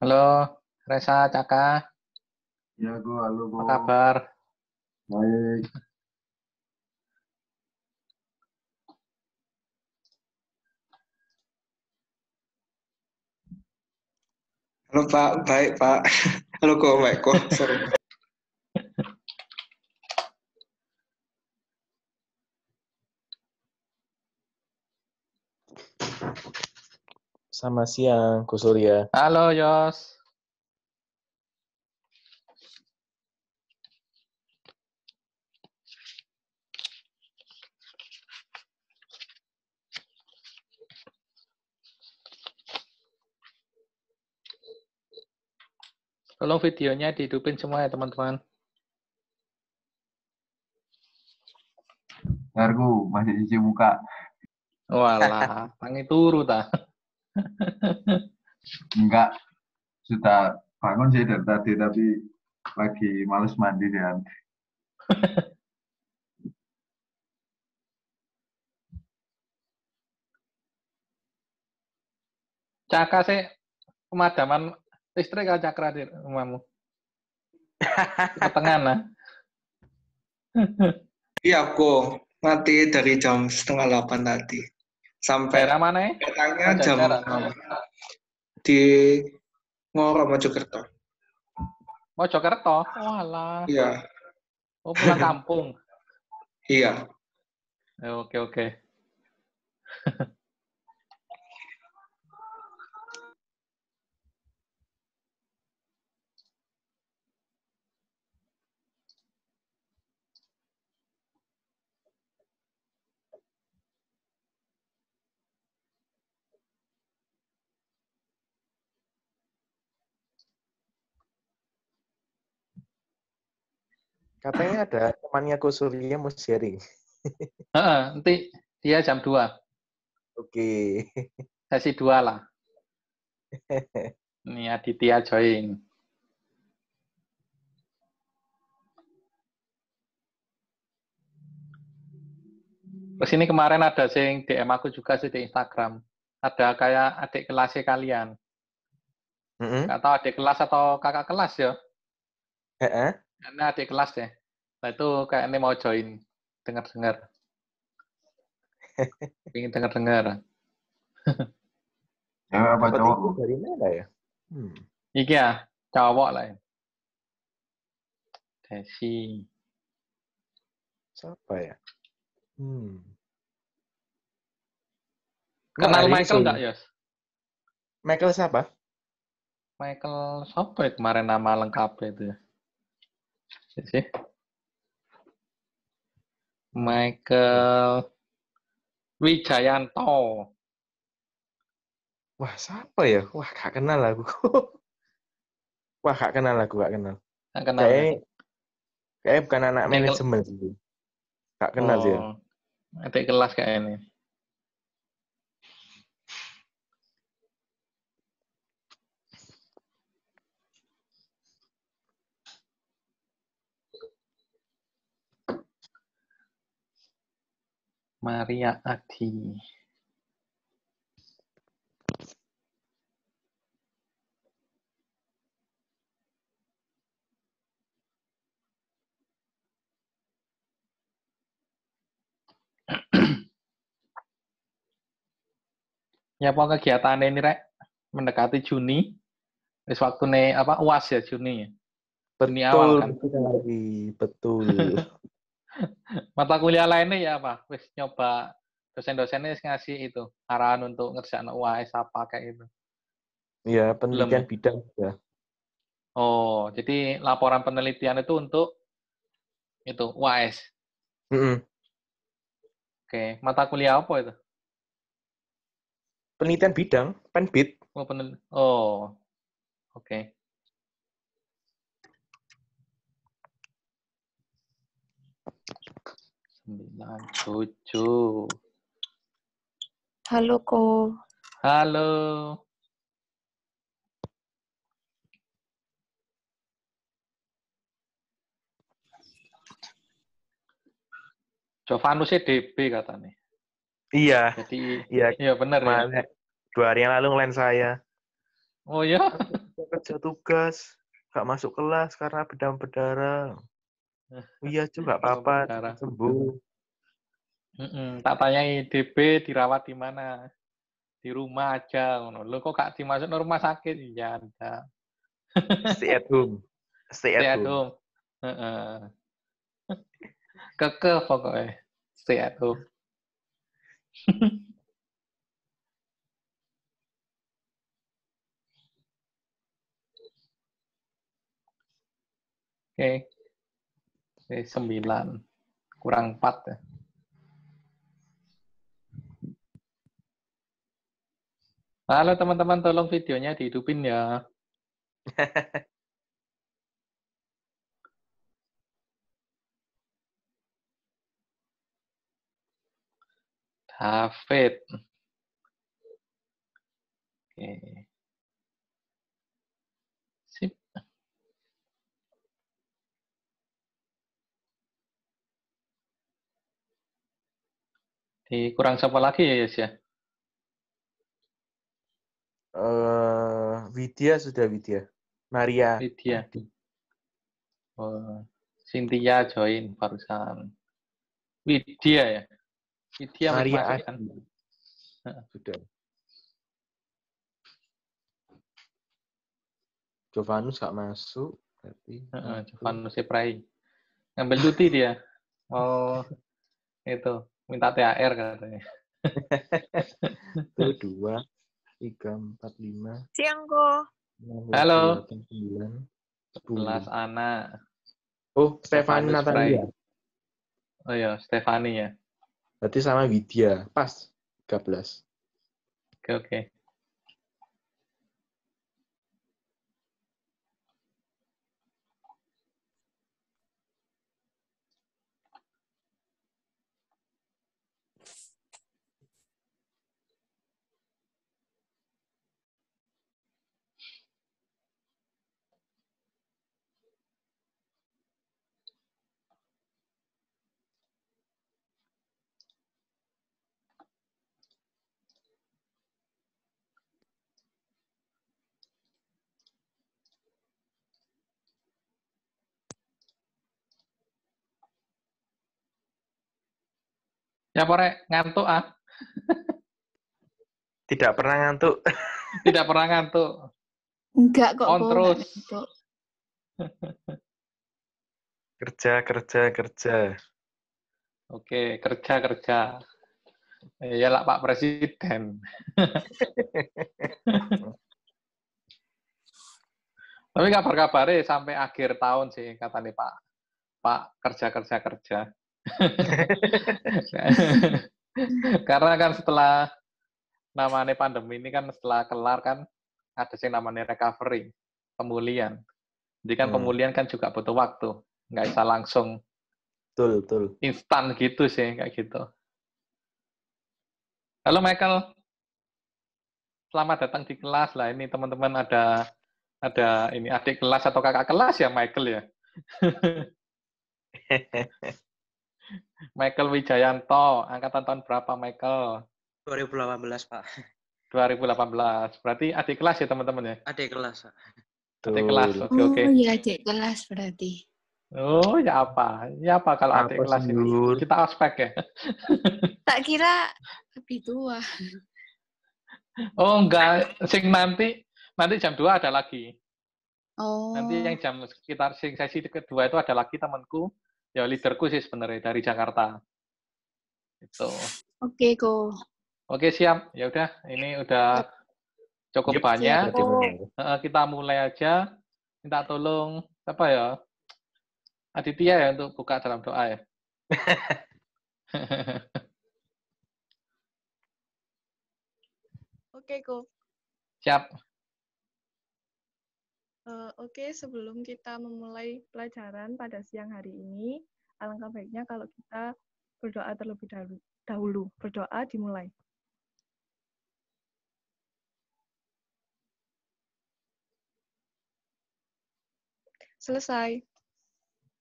Halo, Resa, Caka, Ya, halo, apa kabar? baik. Halo Pak, baik Pak. Halo kok baik kok, sorry. Selamat siang, Ko Surya. Halo, Yos. Tolong videonya dihidupin semua ya, teman-teman. Gargu, masih cuci muka. Walah, tangi turu ta. Enggak, sudah bangun sih dari tadi, tapi lagi males mandi kan. Caka sih pemadaman listrik kan Cakra di rumahmu. Ketengan lah. Iya kok, mati dari jam 7:30 tadi. Sampai Daerah mana ya? datangnya Oh, jam Jajaran. 6 di Ngoro Mojokerto. Mojokerto. Walah. Iya, Oh, pulang kampung. iya. Oke, oke. Katanya ada temannya Ko Surya mau sharing. Heeh, nanti dia jam 2. Oke. Sesi 2 lah. Ini Aditya join. Terus ini kemarin ada sing DM aku juga sih di Instagram. Ada kayak adik kelasnya kalian. Nggak tahu adik kelas atau kakak kelas ya. Ini adik kelas deh. Nah itu kayak ini mau join. Dengar-dengar. Ingin dengar-dengar. Cewek apa Dapat cowok? info dari mana ya? Iki ya, cowok lah ya. Desi. Siapa ya? Kenal Hari ini Michael nggak, Yos? Michael siapa? Michael siapa ya kemarin nama lengkapnya itu ya? Sih. Michael Wijayanto. Wah, siapa ya? Wah, gak kenal aku. Wah, gak kenal aku, gak kenal. Nggak kenal ya? Kayaknya bukan anak manajemen sih. Gak kenal sih. Adik kelas kayak ini. Maria Adi. Ya apa kegiatan ini rek mendekati Juni. Wis waktu nih apa UAS ya Juni ya. Juni awal kan. Betul. Mata kuliah lainnya ya apa? Wis nyoba dosen-dosennya ngasih itu arahan untuk ngerjain UAS apa kayak gitu. Iya, penelitian bidang ya. Oh, jadi laporan penelitian itu untuk itu UAS. Oke, mata kuliah apa itu? Penelitian bidang, penbid. Oh, oke. Sembilan tujuh. Halo, Ko. Halo. Jovanusnya DB katanya. Iya. Jadi, iya benar ya. 2 hari yang lalu ngelain saya. Oh ya? kerja tugas, nggak masuk kelas karena berdarah. Iya juga apa-apa, Berdarah. sembuh. Tak tanyai DB dirawat di mana? Di rumah aja. Lo kok gak dimasuk ke rumah sakit? Iya, ada. Stay at home. Stay Stay at at home. home. Kekeh pokoknya. Stay at home. Oke. 9. Kurang 4 ya. Halo teman-teman, tolong videonya dihidupin ya. David. Oke. Sip. Kurang siapa lagi ya, Yes ya? Widya sudah Widya. Maria. Widya. Oh, Cynthia join barusan. Widya ya? Widya masih Maria masuk kan? sudah. Jovanus nggak masuk. Berarti Jovanus Seprai. Ngambil cuti dia. Oh, itu. Minta THR katanya. 1, 2, 3, 4, 5. Siang kok. Halo. 8, 9, 11 10. anak. Oh, Stefani Stefanus Natalia. Oh ya, Stefani ya. Berarti sama Widya. Pas. 13. Oke. Ya, Pore, ngantuk ah. Tidak pernah ngantuk. Tidak pernah ngantuk. Enggak kok. On terus. Kerja. Oke, kerja. Ya lah Pak Presiden. Tapi kabar-kabarnya sampai akhir tahun sih katanya Pak kerja. Karena kan setelah namanya pandemi ini kan setelah kelar kan ada sih namanya recovery, pemulihan. Jadi kan pemulihan kan juga butuh waktu, nggak bisa langsung Betul. instan gitu sih kayak gitu. Halo Michael, selamat datang di kelas lah. Ini teman-teman ada ini adik kelas atau kakak kelas ya Michael ya. Michael Wijayanto, angkatan tahun berapa Michael? 2018 Pak. 2018. Berarti adik kelas ya teman-teman ya? Adik kelas Pak. Adik kelas, oke. Oh iya adik kelas berarti. Oh ya apa? Ya apa kalau adik kelas ini? Kita ospek ya? Tak kira lebih tua. Oh enggak, nanti jam 2 ada lagi. Oh. Nanti yang jam sekitar sesi kedua itu ada lagi temanku, ya leaderku sih sebenarnya dari Jakarta. Itu. Oke, kok. Oke, siap. Ya udah, ini udah cukup banyak. Kita mulai aja. Minta tolong apa ya? Aditya ya untuk buka dalam doa ya. Oke, kok. Siap. Oke, sebelum kita memulai pelajaran pada siang hari ini, alangkah baiknya kalau kita berdoa terlebih dahulu. Berdoa dimulai. Selesai.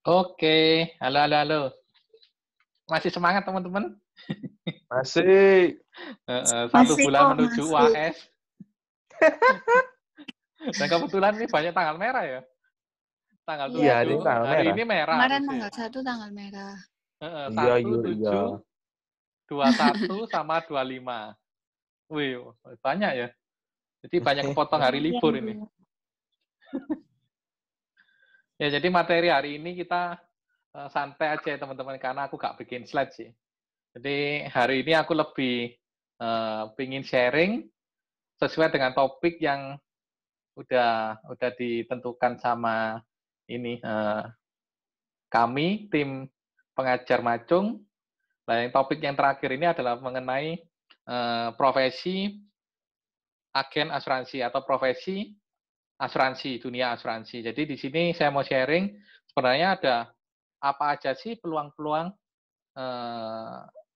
Oke. Halo. Masih semangat teman-teman? Masih. 1 bulan menuju UAS. Dan kebetulan ini banyak tanggal merah ya. Tanggal Iya, 7, ini tanggal hari merah. ini merah Kemarin harusnya. tanggal 1 tanggal merah. Iya, 1, iya, iya. 7, 21 sama 25. Wih, banyak ya. Jadi banyak kepotong hari libur ini. Ya, jadi materi hari ini kita santai aja ya teman-teman, karena aku gak bikin slide sih. Jadi hari ini aku lebih pingin sharing sesuai dengan topik yang udah ditentukan sama ini kami tim pengajar Macung. Nah, yang topik yang terakhir ini adalah mengenai profesi agen asuransi atau profesi asuransi, dunia asuransi. Jadi di sini saya mau sharing sebenarnya ada apa aja sih peluang-peluang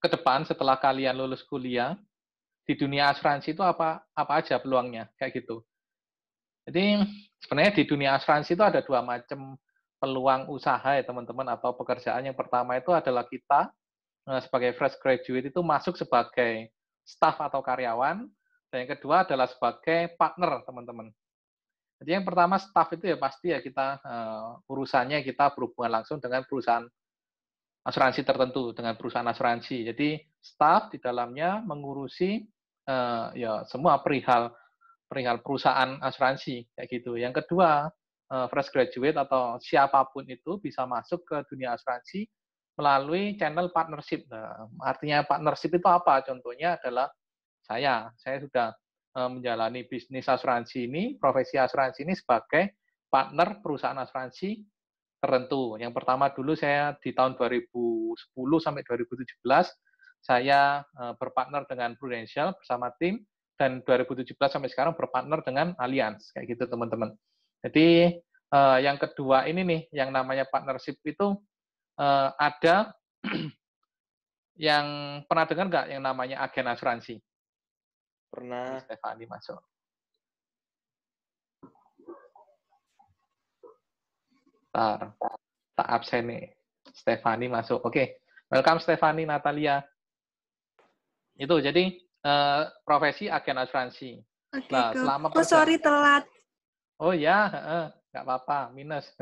ke depan setelah kalian lulus kuliah di dunia asuransi itu apa aja peluangnya kayak gitu. Jadi sebenarnya di dunia asuransi itu ada dua macam peluang usaha ya teman-teman atau pekerjaan. Yang pertama itu adalah kita sebagai fresh graduate itu masuk sebagai staff atau karyawan, dan yang kedua adalah sebagai partner teman-teman. Jadi yang pertama staff itu ya pasti ya kita urusannya kita berhubungan langsung dengan perusahaan asuransi tertentu, dengan perusahaan asuransi. Jadi staff di dalamnya mengurusi ya semua perihal perusahaan asuransi kayak gitu. Yang kedua, fresh graduate atau siapapun itu bisa masuk ke dunia asuransi melalui channel partnership. Nah, artinya partnership itu apa? Contohnya adalah saya sudah menjalani bisnis asuransi ini, profesi asuransi ini sebagai partner perusahaan asuransi tertentu. Yang pertama dulu saya di tahun 2010 sampai 2017 saya berpartner dengan Prudential bersama tim, dan 2017 sampai sekarang berpartner dengan Allianz kayak gitu teman-teman. Jadi yang kedua ini nih yang namanya partnership itu ada yang pernah dengar nggak yang namanya agen asuransi? Pernah. Stefani masuk. Tak absen nih. Stefani masuk. Oke. Welcome Stefani, Natalia. Itu jadi profesi agen asuransi. Oke, Nah, selama sorry telat. Oh ya, nggak apa-apa, minus.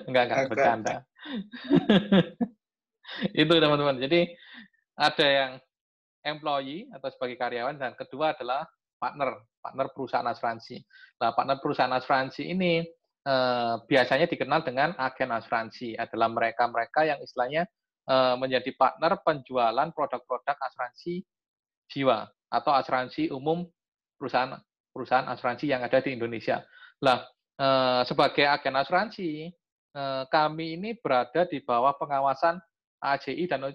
Enggak bercanda. Itu teman-teman. Jadi ada yang employee atau sebagai karyawan, dan kedua adalah partner perusahaan asuransi. Nah, partner perusahaan asuransi ini biasanya dikenal dengan agen asuransi, adalah mereka-mereka yang istilahnya menjadi partner penjualan produk-produk asuransi jiwa atau asuransi umum perusahaan asuransi yang ada di Indonesia. Nah, sebagai agen asuransi, kami ini berada di bawah pengawasan AJI dan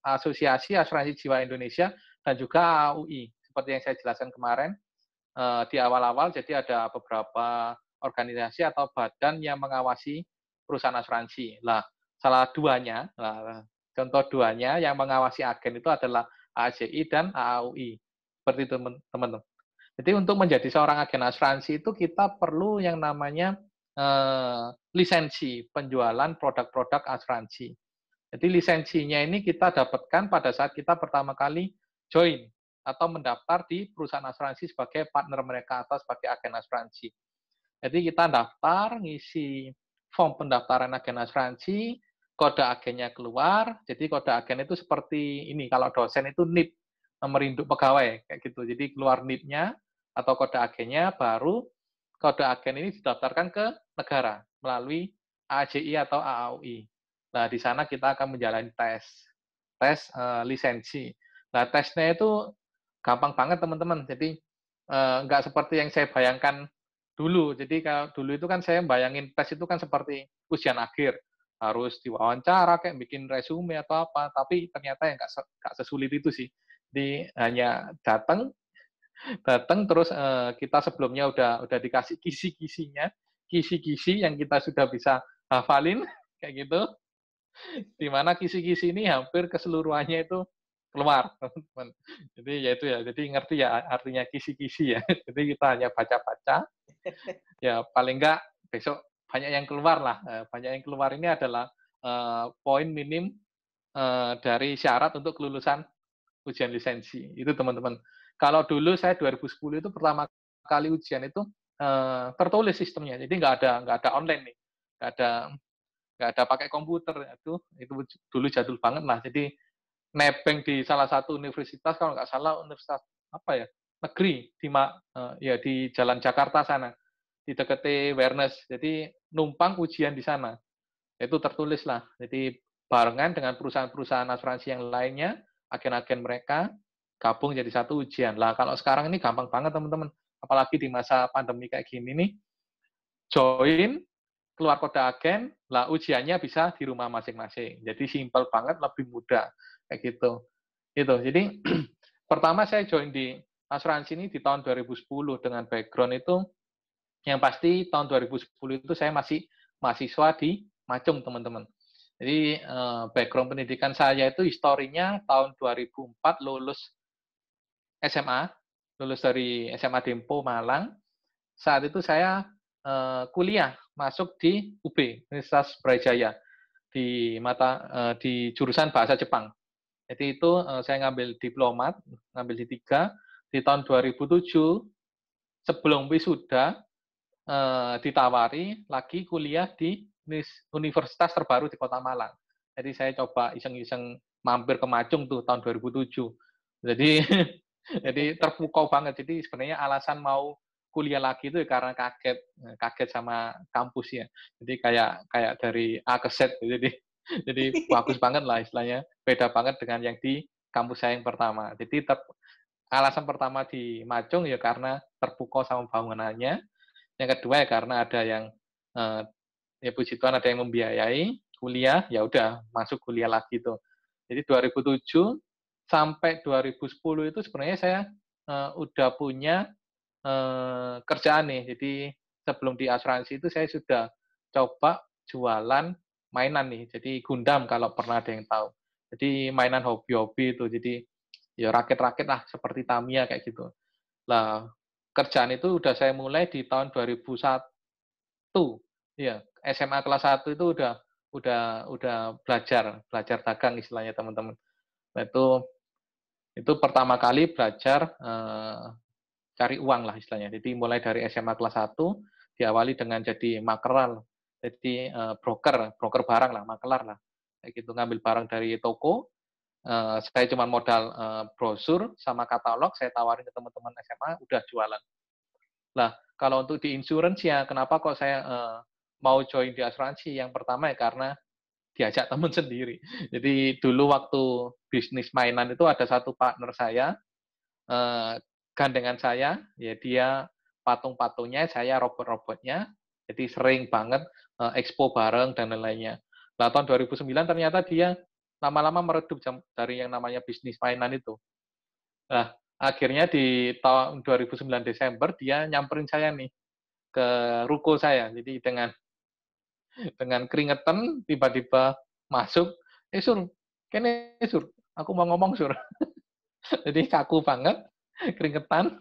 Asosiasi Asuransi Jiwa Indonesia dan juga AUI. Seperti yang saya jelaskan kemarin di awal-awal, jadi ada beberapa organisasi atau badan yang mengawasi perusahaan asuransi. Nah, contoh duanya yang mengawasi agen itu adalah AJI dan AUI. Seperti itu teman-teman. Jadi untuk menjadi seorang agen asuransi itu kita perlu yang namanya lisensi penjualan produk-produk asuransi. Jadi lisensinya ini kita dapatkan pada saat kita pertama kali join atau mendaftar di perusahaan asuransi sebagai partner mereka atau sebagai agen asuransi. Jadi kita daftar, ngisi form pendaftaran agen asuransi, kode agennya keluar. Jadi kode agen itu seperti ini, kalau dosen itu NIP, nomor induk pegawai, kayak gitu. Jadi keluar NIP-nya atau kode agennya, baru kode agen ini didaftarkan ke negara melalui AJI atau AAUI. Nah, di sana kita akan menjalani tes lisensi. Nah, tesnya itu gampang banget teman-teman. Jadi nggak seperti yang saya bayangkan dulu. Jadi kalau dulu itu kan saya bayangin tes itu kan seperti ujian akhir, harus diwawancara kayak bikin resume atau apa. Tapi ternyata yang nggak sesulit itu sih. Jadi hanya datang terus kita sebelumnya udah dikasih kisi-kisi yang kita sudah bisa hafalin kayak gitu. Di mana kisi-kisi ini hampir keseluruhannya itu keluar, teman-teman. Jadi ya itu ya, jadi ngerti ya artinya kisi-kisi ya. Jadi kita hanya baca-baca, ya paling enggak besok banyak yang keluar lah. Banyak yang keluar ini adalah poin minim dari syarat untuk kelulusan ujian lisensi. Itu teman-teman. Kalau dulu saya 2010 itu pertama kali ujian itu tertulis sistemnya, jadi nggak ada online nih, nggak ada pakai komputer. Itu dulu jadul banget lah. Jadi nebeng di salah satu universitas, kalau nggak salah universitas apa ya, negeri di Jalan Jakarta sana, di dekat Awareness. Jadi numpang ujian di sana. Itu tertulis lah. Jadi barengan dengan perusahaan-perusahaan asuransi yang lainnya, agen-agen mereka gabung jadi satu ujian. Lah kalau sekarang ini gampang banget teman-teman. Apalagi di masa pandemi kayak gini nih, join, keluar kode agen, lah ujiannya bisa di rumah masing-masing. Jadi simpel banget, lebih mudah kayak gitu. Jadi pertama saya join di asuransi ini di tahun 2010 dengan background itu yang pasti tahun 2010 itu saya masih mahasiswa di Macung, teman-teman. Jadi background pendidikan saya itu historinya tahun 2004 lulus SMA, lulus dari SMA Dempo Malang. Saat itu saya kuliah masuk di UB, Universitas Brawijaya, di jurusan bahasa Jepang. Jadi itu saya ngambil diplomat, ngambil D3 di tahun 2007. Sebelum wisuda ditawari lagi kuliah di universitas terbaru di Kota Malang. Jadi saya coba iseng-iseng mampir ke Macung tuh tahun 2007. Jadi terpukau banget. Jadi sebenarnya alasan mau kuliah lagi itu karena kaget sama kampus ya. Jadi kayak dari A ke Z. Jadi bagus banget lah istilahnya. Beda banget dengan yang di kampus saya yang pertama. Jadi alasan pertama di Macung ya karena terpukau sama bangunannya. Yang kedua ya karena ada yang ya puji Tuhan ada yang membiayai kuliah, ya udah masuk kuliah lagi tuh. Jadi 2007 sampai 2010 itu sebenarnya saya udah punya kerjaan nih. Jadi sebelum di asuransi itu saya sudah coba jualan mainan nih. Jadi Gundam kalau pernah ada yang tahu. Jadi mainan hobi-hobi itu. Jadi ya rakit-rakit lah seperti Tamiya kayak gitu. Lah kerjaan itu udah saya mulai di tahun 2001. Ya, SMA kelas 1 itu udah belajar dagang istilahnya teman-teman. Nah, itu pertama kali belajar cari uang lah istilahnya. Jadi mulai dari SMA kelas 1 diawali dengan jadi makeral. Jadi broker barang lah, makelar lah. Kayak gitu ngambil barang dari toko. Saya cuma modal brosur sama katalog, saya tawarin ke teman-teman SMA, udah jualan. Lah, kalau untuk di insurance ya, kenapa kok saya mau join di asuransi? Yang pertama ya karena diajak teman sendiri. Jadi dulu waktu bisnis mainan itu ada satu partner saya, gandengan saya, ya dia patung-patungnya, saya robot-robotnya. Jadi sering banget expo bareng dan lain-lainnya. Nah, tahun 2009 ternyata dia lama-lama meredup dari yang namanya bisnis mainan itu. Nah, akhirnya di tahun 2009 Desember dia nyamperin saya nih ke ruko saya. Jadi dengan keringetan tiba-tiba masuk, Sur, kene Sur, aku mau ngomong Sur. Jadi kaku banget, keringetan,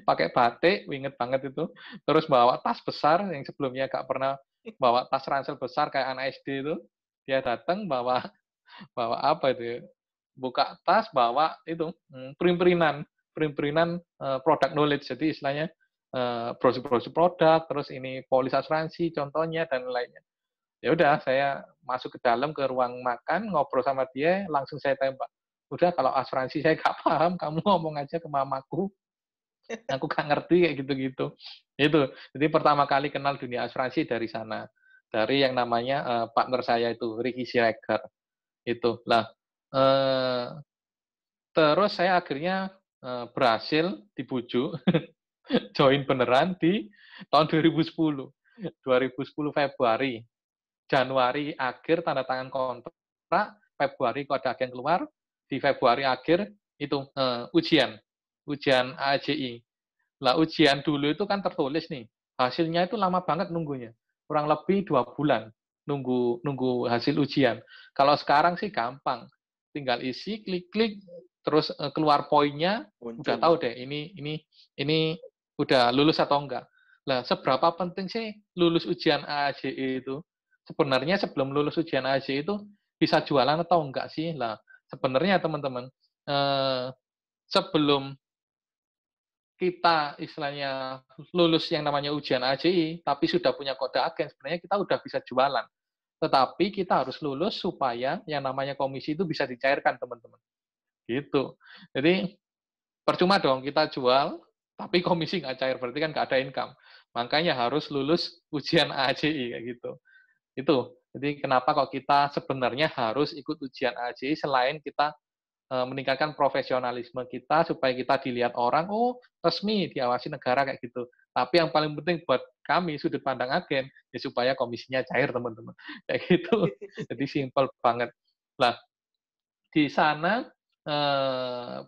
pakai batik, inget banget itu. Terus bawa tas besar yang sebelumnya gak pernah bawa tas ransel besar kayak anak SD itu. Dia datang bawa apa itu? Buka tas, bawa itu print-printan product knowledge. Jadi istilahnya brosur-brosur produk, terus ini polis asuransi contohnya dan lainnya. Ya udah, saya masuk ke dalam ke ruang makan, ngobrol sama dia, langsung saya tembak. Udah, kalau asuransi saya nggak paham, kamu ngomong aja ke mamaku. Aku nggak ngerti kayak gitu-gitu. Itu. Jadi pertama kali kenal dunia asuransi dari sana. Dari yang namanya partner saya itu, Ricky Siregar. Itu. Lah, terus saya akhirnya berhasil dibujuk join beneran di tahun 2010 Februari. Januari akhir tanda tangan kontrak, Februari kode agen keluar, di Februari akhir itu ujian AJI. Lah ujian dulu itu kan tertulis nih, hasilnya itu lama banget nunggunya, kurang lebih 2 bulan nunggu hasil ujian. Kalau sekarang sih gampang, tinggal isi, klik, terus keluar poinnya, udah tahu deh ini udah lulus atau enggak. Lah seberapa penting sih lulus ujian AJI itu? Sebenarnya sebelum lulus ujian AJI itu bisa jualan atau enggak sih? Lah sebenarnya teman-teman sebelum kita istilahnya lulus yang namanya ujian AJI, tapi sudah punya kode agen, sebenarnya kita udah bisa jualan. Tetapi kita harus lulus supaya yang namanya komisi itu bisa dicairkan, teman-teman. Gitu. Jadi, percuma dong kita jual, tapi komisi nggak cair, berarti kan nggak ada income. Makanya harus lulus ujian AJI, kayak gitu. Itu. Jadi, kenapa kok kita sebenarnya harus ikut ujian AJI selain kita meningkatkan profesionalisme kita supaya kita dilihat orang, oh resmi, diawasi negara kayak gitu. Tapi yang paling penting buat kami sudut pandang agen ya supaya komisinya cair, teman-teman. Kayak gitu. Jadi simpel banget. Nah, di sana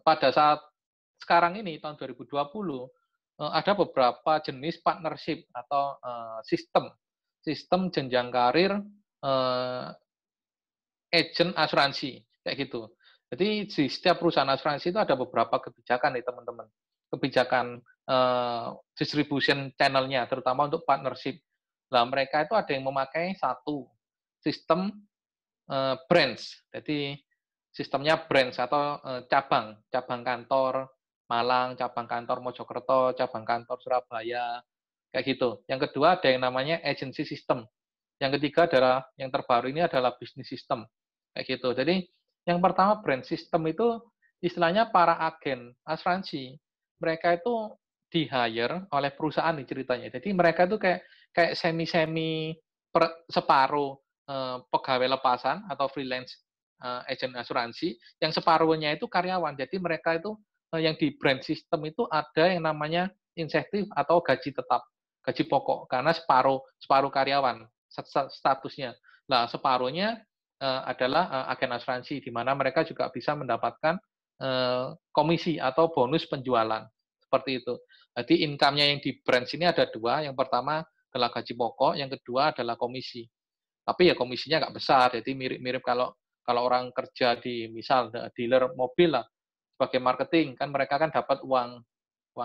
pada saat sekarang ini tahun 2020 ada beberapa jenis partnership atau sistem jenjang karir agent asuransi kayak gitu. Jadi di setiap perusahaan asuransi itu ada beberapa kebijakan nih, teman-teman. Kebijakan distribution channel-nya, terutama untuk partnership. Nah, mereka itu ada yang memakai satu sistem branch. Jadi sistemnya branch atau cabang kantor Malang, cabang kantor Mojokerto, cabang kantor Surabaya, kayak gitu. Yang kedua ada yang namanya agency system. Yang ketiga adalah yang terbaru ini adalah business system, kayak gitu. Jadi yang pertama brand system itu istilahnya para agen asuransi. Mereka itu di-hire oleh perusahaan nih ceritanya. Jadi mereka itu kayak semi-semi separuh pegawai lepasan atau freelance agent asuransi, yang separuhnya itu karyawan. Jadi mereka itu yang di brand system itu ada yang namanya insentif atau gaji tetap, gaji pokok, karena separuh karyawan statusnya. Nah, separuhnya adalah agen asuransi, di mana mereka juga bisa mendapatkan komisi atau bonus penjualan. Seperti itu. Jadi income-nya yang di branch ini ada dua. Yang pertama adalah gaji pokok, yang kedua adalah komisi. Tapi ya komisinya nggak besar, jadi mirip-mirip kalau orang kerja di misal dealer mobil lah, sebagai marketing, kan mereka kan dapat uang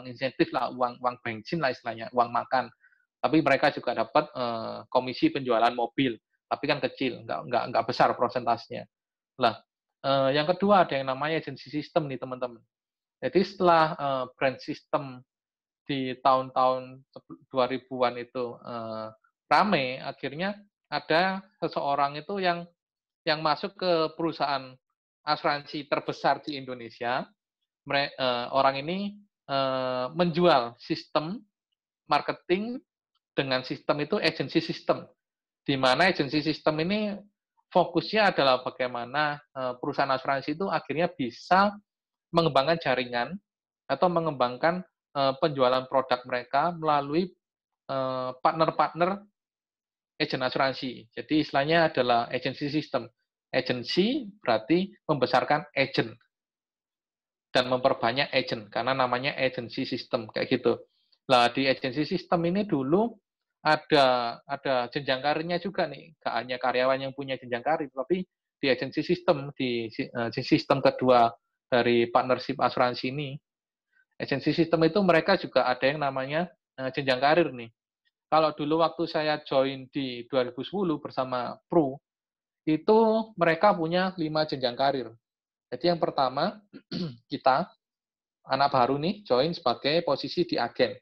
insentif lah, uang bensin lah istilahnya, uang makan. Tapi mereka juga dapat komisi penjualan mobil. Tapi kan kecil, nggak besar prosentasenya. Nah, yang kedua ada yang namanya agency system nih, teman-teman. Jadi setelah brand system di tahun-tahun 2000-an itu rame, akhirnya ada seseorang itu yang masuk ke perusahaan asuransi terbesar di Indonesia. Orang ini menjual sistem marketing dengan sistem itu agency system, di mana agency system ini fokusnya adalah bagaimana perusahaan asuransi itu akhirnya bisa mengembangkan jaringan atau mengembangkan penjualan produk mereka melalui partner-partner agen asuransi. Jadi istilahnya adalah agency system. Agency berarti membesarkan agent dan memperbanyak agent karena namanya agency system kayak gitu. Nah, di agency system ini dulu ada jenjang karirnya juga nih, gak hanya karyawan yang punya jenjang karir, tapi di agency system, di sistem kedua dari partnership asuransi ini, agency system itu mereka juga ada yang namanya jenjang karir nih. Kalau dulu waktu saya join di 2010 bersama Pro, itu mereka punya 5 jenjang karir. Jadi yang pertama, kita, anak baru nih, join sebagai posisi di agen.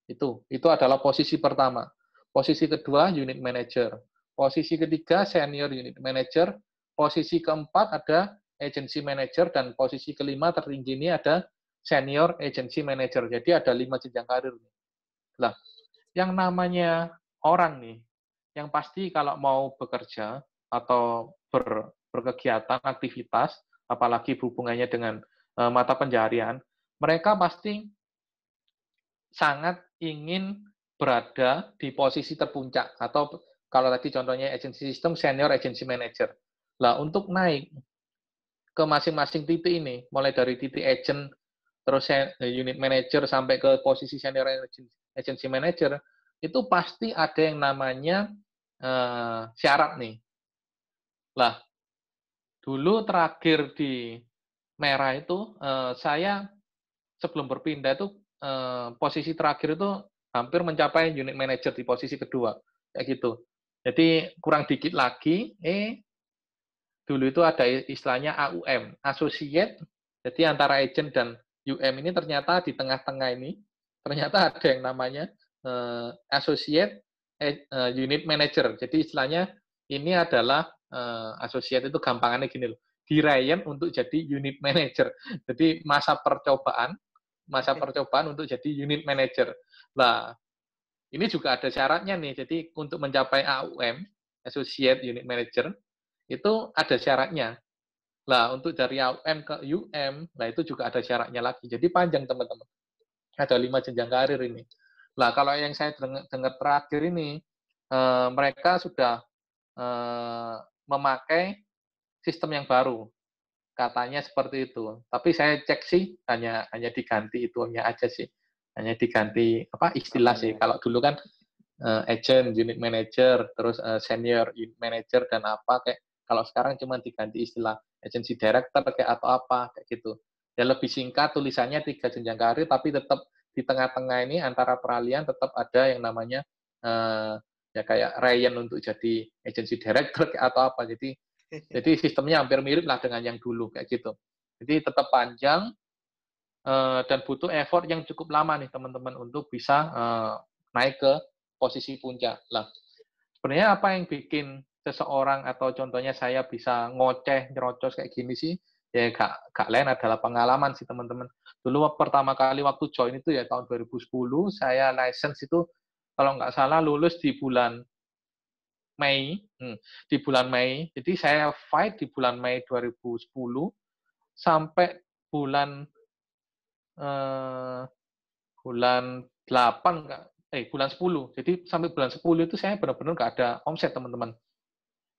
Itu adalah posisi pertama. Posisi kedua, unit manager. Posisi ketiga, senior unit manager. Posisi keempat ada agency manager. Dan posisi kelima tertinggi ini ada senior agency manager. Jadi ada 5 jenjang karir. Nah, yang namanya orang nih, yang pasti kalau mau bekerja atau berkegiatan, aktivitas, apalagi hubungannya dengan mata pencaharian, mereka pasti sangat ingin berada di posisi terpuncak, atau kalau tadi contohnya agency system, senior agency manager. Nah, untuk naik ke masing-masing titik ini, mulai dari titik agent, terus unit manager, sampai ke posisi senior agency manager, itu pasti ada yang namanya syarat nih. Lah, dulu terakhir di Merah itu, saya sebelum berpindah itu, posisi terakhir itu hampir mencapai unit manager di posisi kedua, kayak gitu. Jadi kurang dikit lagi, dulu itu ada istilahnya AUM, associate, jadi antara agent dan UM ini ternyata di tengah-tengah ini ternyata ada yang namanya associate unit manager. Jadi istilahnya ini adalah associate itu gampangannya gini loh, dirayan untuk jadi unit manager. Jadi masa percobaan untuk jadi unit manager. Nah, ini juga ada syaratnya nih. Jadi untuk mencapai AUM, associate unit manager, itu ada syaratnya. Nah, untuk dari AUM ke UM, nah itu juga ada syaratnya lagi. Jadi panjang, teman-teman. Ada 5 jenjang karir ini. Nah, kalau yang saya dengar terakhir ini, mereka sudah memakai sistem yang baru. Katanya seperti itu. Tapi saya cek sih, hanya diganti itunya aja sih. Hanya diganti istilah sih. Kalau dulu kan agent, unit manager, terus senior unit manager, dan kayak kalau sekarang cuma diganti istilah agency director kayak atau apa kayak gitu. Ya lebih singkat, tulisannya 3 jenjang karir, tapi tetap di tengah-tengah ini antara peralihan tetap ada yang namanya ya kayak Ryan untuk jadi agency director kayak atau apa. Jadi sistemnya hampir mirip lah dengan yang dulu kayak gitu. Jadi tetap panjang dan butuh effort yang cukup lama nih teman-teman untuk bisa naik ke posisi puncak. Lah, sebenarnya apa yang bikin seseorang atau contohnya saya bisa ngoceh, nyerocos kayak gini sih, ya gak lain adalah pengalaman sih teman-teman. Dulu pertama kali waktu join itu ya tahun 2010, saya license itu kalau nggak salah lulus di bulan Mei, di bulan Mei. Jadi saya fight di bulan Mei 2010 sampai bulan 10. Jadi sampai bulan 10 itu saya benar-benar nggak ada omset, teman-teman.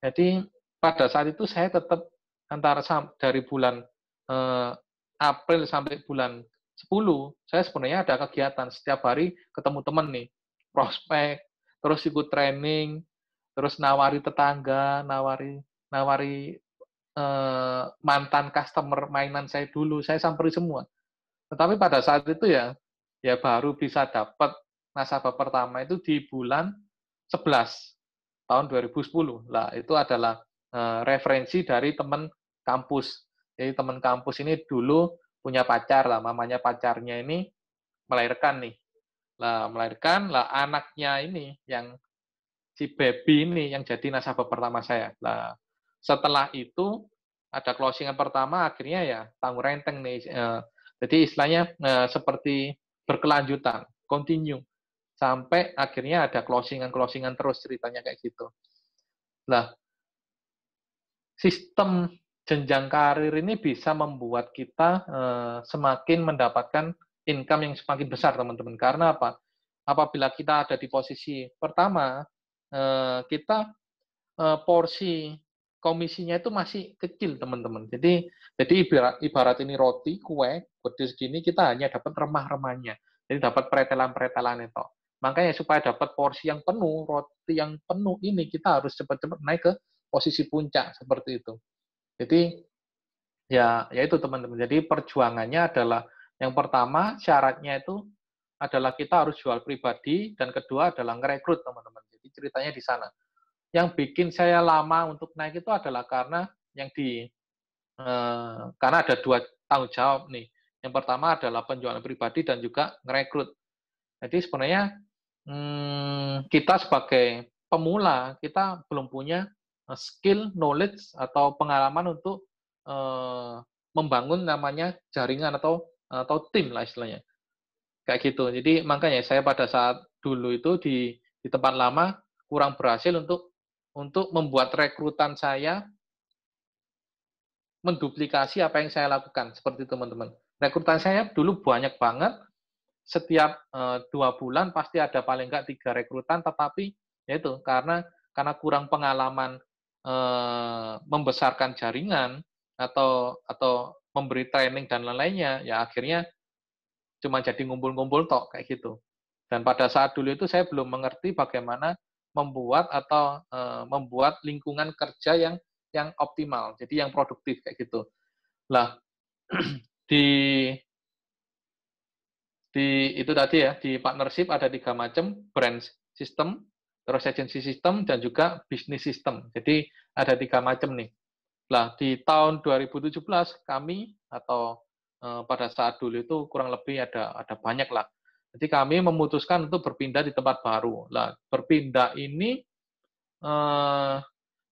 Jadi pada saat itu saya tetap antara dari bulan April sampai bulan 10, saya sebenarnya ada kegiatan setiap hari, ketemu teman nih, prospek, terus ikut training, terus nawari tetangga, nawari mantan customer mainan saya dulu, saya samperin semua. Tetapi pada saat itu ya baru bisa dapat nasabah pertama itu di bulan 11 tahun 2010. Lah, itu adalah referensi dari teman kampus. Jadi teman kampus ini dulu punya pacar lah, mamanya pacarnya ini melahirkan nih. Lah, anaknya ini yang si baby ini yang jadi nasabah pertama saya. Lah, setelah itu ada closingan pertama, akhirnya ya tanggung renteng nih. Jadi istilahnya seperti berkelanjutan, continue. Sampai akhirnya ada closingan terus ceritanya kayak gitu. Nah, sistem jenjang karir ini bisa membuat kita semakin mendapatkan income yang semakin besar, teman-teman. Karena apa? Apabila kita ada di posisi pertama, kita porsi komisinya itu masih kecil, teman-teman. Jadi ibarat ini roti, kue, gede segini, kita hanya dapat remah-remahnya. Jadi dapat pretelan-pretelan itu. Makanya supaya dapat porsi yang penuh, roti yang penuh ini, kita harus cepat-cepat naik ke posisi puncak, seperti itu. Jadi, ya itu teman-teman. Jadi perjuangannya adalah, yang pertama, syaratnya itu adalah kita harus jual pribadi, dan kedua adalah ngerekrut, teman-teman. Jadi ceritanya di sana. Yang bikin saya lama untuk naik itu adalah karena karena ada 2 tanggung jawab nih. Yang pertama adalah penjualan pribadi dan juga ngerekrut. Jadi sebenarnya kita sebagai pemula, kita belum punya skill, knowledge, atau pengalaman untuk membangun namanya jaringan atau tim lah istilahnya. Kayak gitu. Jadi makanya saya pada saat dulu itu di tempat lama kurang berhasil untuk membuat rekrutan saya menduplikasi apa yang saya lakukan. Seperti teman-teman. Rekrutan saya dulu banyak banget. Setiap 2 bulan pasti ada paling nggak 3 rekrutan, tetapi yaitu karena kurang pengalaman membesarkan jaringan atau memberi training dan lain-lainnya, ya akhirnya cuma jadi ngumpul-ngumpul tok kayak gitu. Dan pada saat dulu itu saya belum mengerti bagaimana membuat lingkungan kerja yang optimal, jadi yang produktif kayak gitu. Lah, di itu tadi ya, di partnership ada 3 macam, brand system, terus agency system, dan juga business system. Jadi ada 3 macam nih. Lah, di tahun 2017 kami atau pada saat dulu itu kurang lebih ada banyak lah. Jadi kami memutuskan untuk berpindah di tempat baru. Lah, berpindah ini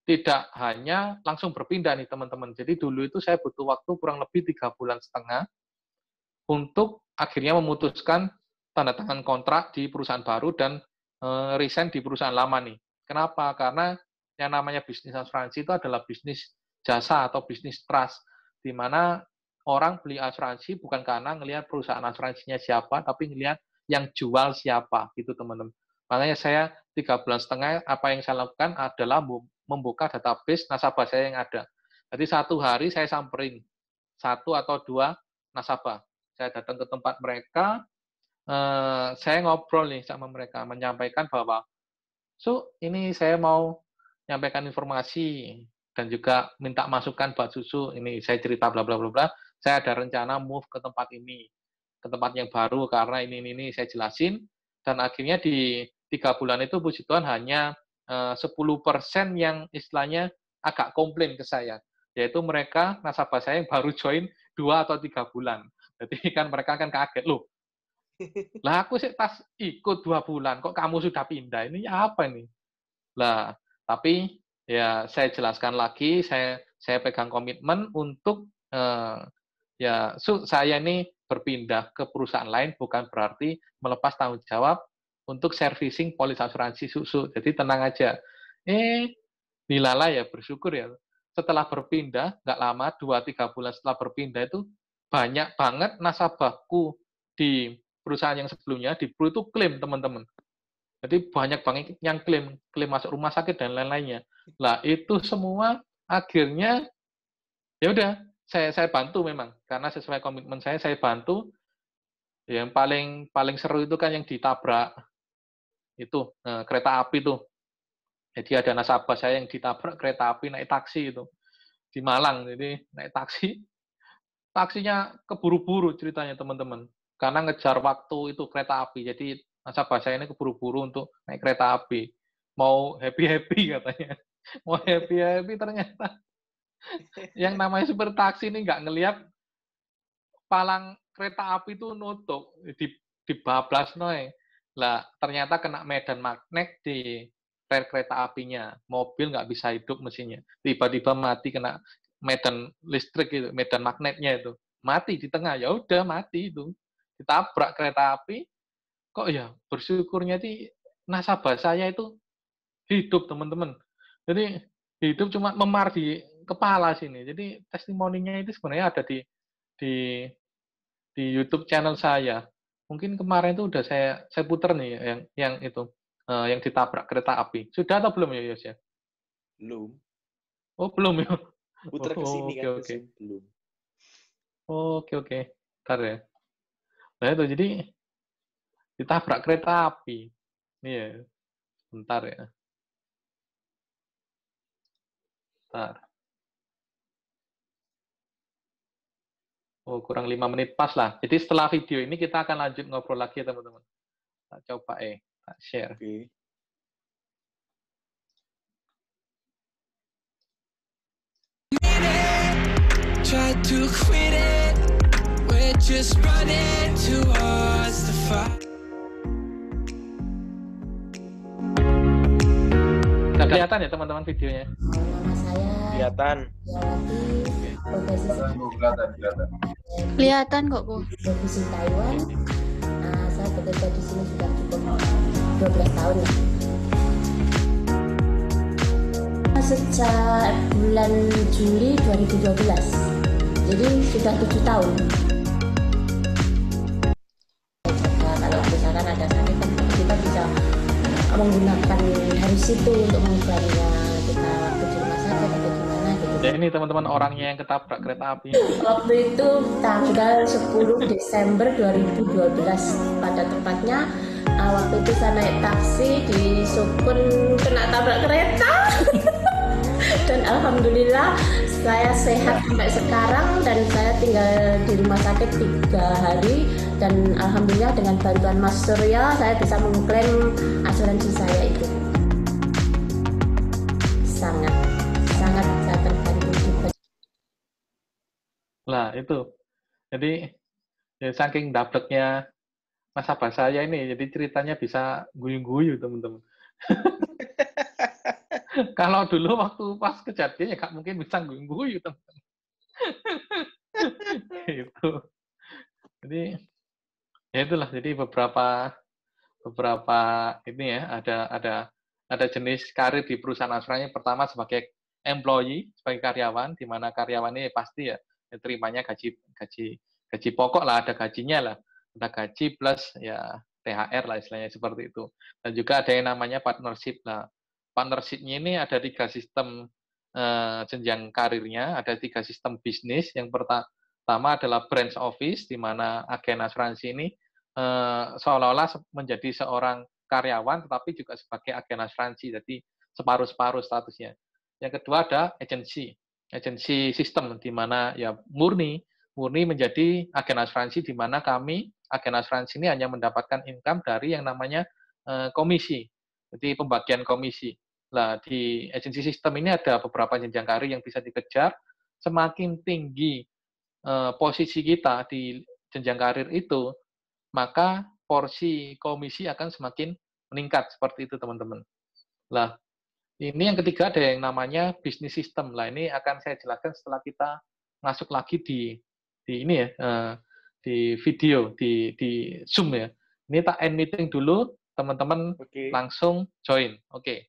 tidak hanya langsung berpindah nih teman-teman. Jadi dulu itu saya butuh waktu kurang lebih 3,5 bulan untuk akhirnya memutuskan tanda tangan kontrak di perusahaan baru dan resign di perusahaan lama nih. Kenapa? Karena yang namanya bisnis asuransi itu adalah bisnis jasa atau bisnis trust, di mana orang beli asuransi bukan karena ngelihat perusahaan asuransinya siapa, tapi ngelihat yang jual siapa, gitu teman-teman. Makanya saya 3,5 bulan, apa yang saya lakukan adalah membuka database nasabah saya yang ada. Jadi satu hari saya samperin 1 atau 2 nasabah. Saya datang ke tempat mereka, saya ngobrol nih sama mereka, menyampaikan bahwa, ini saya mau menyampaikan informasi dan juga minta masukan buat susu. Ini saya cerita bla bla bla bla. Saya ada rencana move ke tempat ini, ke tempat yang baru karena ini saya jelasin, dan akhirnya di 3 bulan itu puji Tuhan hanya 10% yang istilahnya agak komplain ke saya, yaitu mereka nasabah saya yang baru join 2 atau 3 bulan. Jadi kan mereka kan kaget, loh, lah aku sih pas ikut 2 bulan, kok kamu sudah pindah, ini apa ini? Lah, tapi ya saya jelaskan lagi, saya pegang komitmen untuk saya ini berpindah ke perusahaan lain bukan berarti melepas tanggung jawab untuk servicing polis asuransi susu. Jadi tenang aja. Dilala ya, bersyukur ya. Setelah berpindah, nggak lama, 2-3 bulan setelah berpindah itu banyak banget nasabahku di perusahaan yang sebelumnya, di Pru itu klaim, teman-teman. Jadi banyak banget yang klaim masuk rumah sakit dan lain-lainnya. Lah itu semua akhirnya ya udah saya bantu memang karena sesuai komitmen saya bantu. Yang paling seru itu kan yang ditabrak itu kereta api tuh. Jadi ada nasabah saya yang ditabrak kereta api naik taksi itu di Malang. Jadi naik taksinya keburu-buru ceritanya teman-teman karena ngejar waktu itu kereta api. Jadi nasabah saya ini keburu-buru untuk naik kereta api. Mau happy-happy katanya. Mau happy-happy ternyata yang namanya supir taksi ini nggak ngelihat palang kereta api itu nutup, dibablas noy. Lah ternyata kena medan magnet di rel kereta apinya. Mobil nggak bisa hidup mesinnya. Tiba-tiba mati kena medan listrik itu, medan magnetnya itu. Mati di tengah, ya udah mati itu. Ditabrak kereta api. Kok ya bersyukurnya nasabah saya itu hidup teman-teman. Jadi hidup cuma memar di kepala sini. Jadi testimoninya itu sebenarnya ada di YouTube channel saya. Mungkin kemarin itu udah saya putar nih yang itu yang ditabrak kereta api. Sudah atau belum ya Yos ya? Belum. Oh belum ya. Putar ke sini kan oke. belum. Oke. Bentar ya. Nah itu jadi ditabrak kereta api. Iya. Bentar ya. Bentar. Oh, kurang 5 menit pas lah. Jadi setelah video ini kita akan lanjut ngobrol lagi ya teman-teman. Tak coba tak share. Oke. Try to quit it. We're just running towards the fire. Sudah kelihatan ya teman-teman videonya? Nama saya Kelihatan. Profesi Kelihatan kok, Bu. Profesi Taiwan. Saya bekerja di sini sudah cukup 12 tahun lah. Sejak bulan Juli 2012. Jadi sudah 7 tahun. Kalau misalkan ada sakit, kita bisa menggunakan hari situ untuk mengubahnya. Kita waktu di rumah sakit atau gimana gitu. Ya ini teman-teman orangnya yang ketabrak kereta api. Waktu itu tanggal 10 Desember 2012 pada tepatnya. Waktu itu saya naik taksi di Sukun kena tabrak kereta. Dan alhamdulillah saya sehat sampai sekarang dan saya tinggal di rumah sakit 3 hari dan alhamdulillah dengan bantuan Mas Surya saya bisa mengklaim asuransi saya itu. Sangat saya terbantu juga. Lah itu. Jadi ya, saking dableknya nasabah saya ini, jadi ceritanya bisa guyu-guyu teman-teman. Kalau dulu waktu pas kejadian ya nggak mungkin bisa guyu-guyu teman-teman. Gitu. Jadi ya itulah. Jadi beberapa ini ya ada jenis karir di perusahaan asuransi. Pertama sebagai employee, sebagai karyawan, di mana karyawan ini pasti ya terimanya gaji pokok lah, ada gajinya lah, ada gaji plus ya THR lah istilahnya seperti itu. Dan juga ada yang namanya partnership lah. Partnership-nya ini ada 3 sistem jenjang karirnya, ada 3 sistem bisnis. Yang pertama adalah branch office, di mana agen asuransi ini seolah-olah menjadi seorang karyawan, tetapi juga sebagai agen asuransi, jadi separuh-separuh statusnya. Yang kedua ada agency sistem, di mana ya murni menjadi agen asuransi, di mana kami agen asuransi ini hanya mendapatkan income dari yang namanya komisi, jadi pembagian komisi. Nah, di agency system ini ada beberapa jenjang karir yang bisa dikejar. Semakin tinggi posisi kita di jenjang karir itu, maka porsi komisi akan semakin meningkat, seperti itu teman-teman. Lah, ini yang ketiga ada yang namanya business system. Lah, ini akan saya jelaskan setelah kita masuk lagi di ini ya, di video, di Zoom ya. Ini tak end meeting dulu, teman-teman langsung join. Oke.